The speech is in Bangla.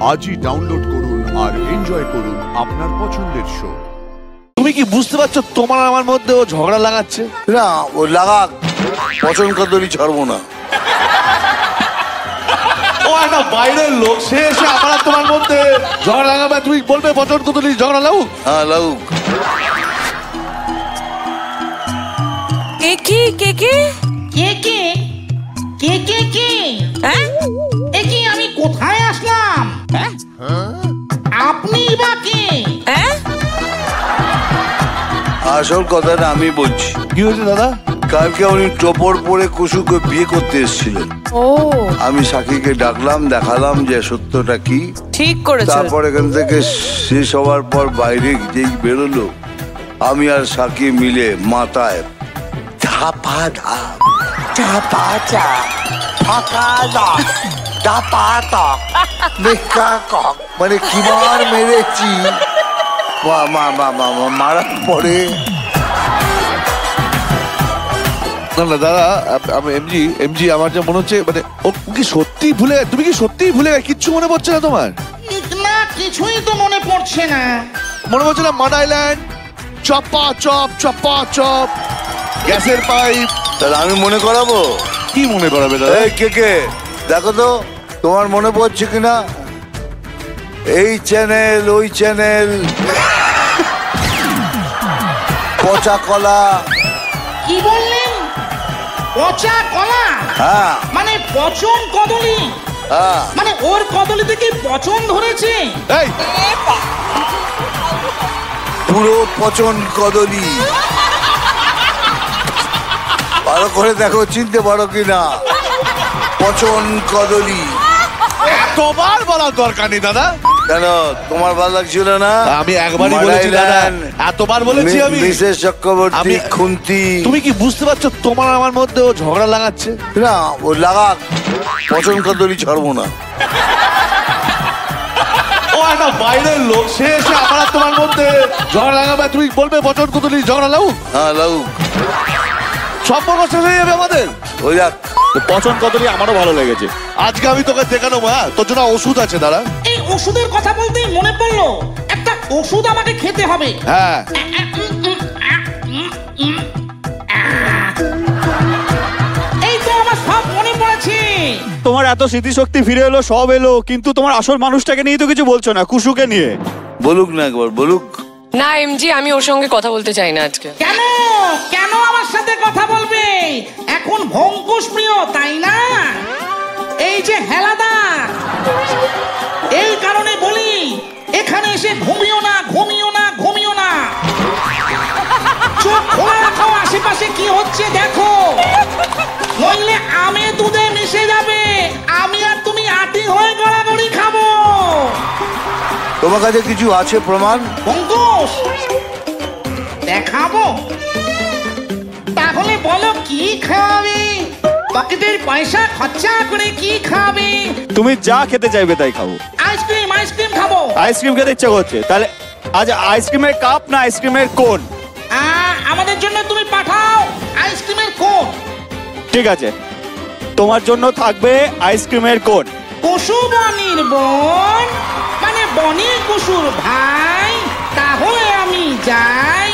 আজই ডাউনলোড করুন আর এনজয় করুন আপনার পছন্দের শো। তুমি কি বুঝতে পারছো তোমার আমার মধ্যে ও ঝগড়া লাগাচ্ছে? না ও লাগাক, পছন্দ কদলি ছাড়বো না। ও একটা বাইরের লোক, সে এসে আমার আর তোমার মধ্যে ঝগড়া লাগাবে, তুমি বলবে পছন্দ কদলি ঝগড়া লাগুক? হ্যাঁ লাগুক। কে কি কে কে কে কে কে কে কে হ্যাঁ এ কি আমি কোথায় আসলাম? আপনি বা কে? হ্যাঁ আসল কথাটা আমি বলছি। কি হয়েছে দাদা? কালকে উনি টোপর পরে কুসুকে বিয়ে করতে এসেছিলেন। ও আমি সাকিকে ডাকলাম, দেখালাম যে সত্যটা কি। ঠিক করেছো। তারপর এখান থেকে শেষ হওয়ার পর বাইরে যেই বেরোলো, আমি আর সাকি মিলে মাথায় ধাপা ধাপ চাপা চাপ ফাঁকা দাপ চাপা তাপ মেকা কক, মানে কিবার মেরেছি। মারার পরে না না দাদা, আমি এমজি আমার যা মনে হচ্ছে, মানে ও কি সত্যি ভুলে, তুমি কি সত্যিই ভুলে গেলে? কিচ্ছু মনে পড়ছে না তোমার? না কিছুই তো মনে পড়ছে না। মনে পড়ছে না মাড আইল্যান্ড, চপা চপ চপা চপ, গ্যাসের পাইপ? তাহলে আমি মনে করাবো? কি মনে করাবে দাদা? এই কে দেখো তো তোমার মনে পড়ছে কিনা। এই চ্যানেল ওই চ্যানেল, পচা কলা। কি বললেন? পচা কলা? হ্যাঁ মানে পচন কদলি? হ্যাঁ মানে ওর কদলি থেকে পচন ধরেছে? এই পুরো পচন কদলি। ভালো করে দেখো, চিনতে পারো কিনা। পচন কদলি। এতবার বলার দরকার নেই দাদা। কেন তোমার ভালো লাগছিল না? আমি একবারই বলেছি দাদা, এতবার বলেছি আমি। মিসেস চক্রবর্তী খুন্তি। তুমি কি বুঝতে পারছো তোমার আমার মধ্যে ও ঝগড়া লাগাচ্ছে? না ও লাগাক, পচন কদলি ছাড়বো না। ও একটা বাইরের লোক, সে এসে আমার আর তোমার মধ্যে ঝগড়া লাগাবে, তুমি বলবে পছন্দ কদলি ঝগড়া লাগুক? হ্যাঁ লাগুক। সম্পর্ক শেষ হয়ে যাবে আমাদের। ওই যাক, পছন্দ কদলি আমারও ভালো লেগেছে। আজকে আমি তোকে দেখানো, হ্যাঁ তোর জন্য ওষুধ আছে দাদা। এই ওষুধের কথা বলতেই মনে পড়লো, একটা ওষুধ আমাকে খেতে হবে। হ্যাঁ এই তো আমার সব মনে পড়েছে। তোমার এত স্মৃতিশক্তি ফিরে এলো, সব এলো, কিন্তু তোমার আসল মানুষটাকে নিয়ে তো কিছু বলছো না, কুসুকে নিয়ে। বলুক না একবার, বলুক। না এমজি, আমি ওর সঙ্গে কথা বলতে চাই না আজকে। কেন কেন আমার সাথে কথা বলবে? এখন ভঙ্কুশ প্রিয় তাই না? এই যে হেলাদা, এই কারণে বলি এখানে এসে ঘুমিও না ঘুমিও না ঘুমিও না। চোখ খোলা রাখো, আশেপাশে কি হচ্ছে দেখো, নইলে আমে দুধে মিশে যাবে। আমি আর তুমি আটি হয়ে গড়াগড়ি খাবো। তোমার কাছে কিছু আছে প্রমাণ? ভঙ্কুশ দেখাবো? তাহলে বলো কি খাবে? পকেটের পয়সা খরচা করে কি খাবে? তুমি যা খেতে চাইবে তাই খাবো। আইসক্রিম আইসক্রিম খাবো। আইসক্রিম খেতে ইচ্ছা করছে, তাহলে আজ আইসক্রিমের কাপ না আইসক্রিমের কোন? আমাদের জন্য তুমি পাঠাও আইসক্রিমের কোন। ঠিক আছে, তোমার জন্য থাকবে আইসক্রিমের কোন। কুসু বনির বোন, মানে বনি কুসুর ভাই। তাহলে আমি যাই।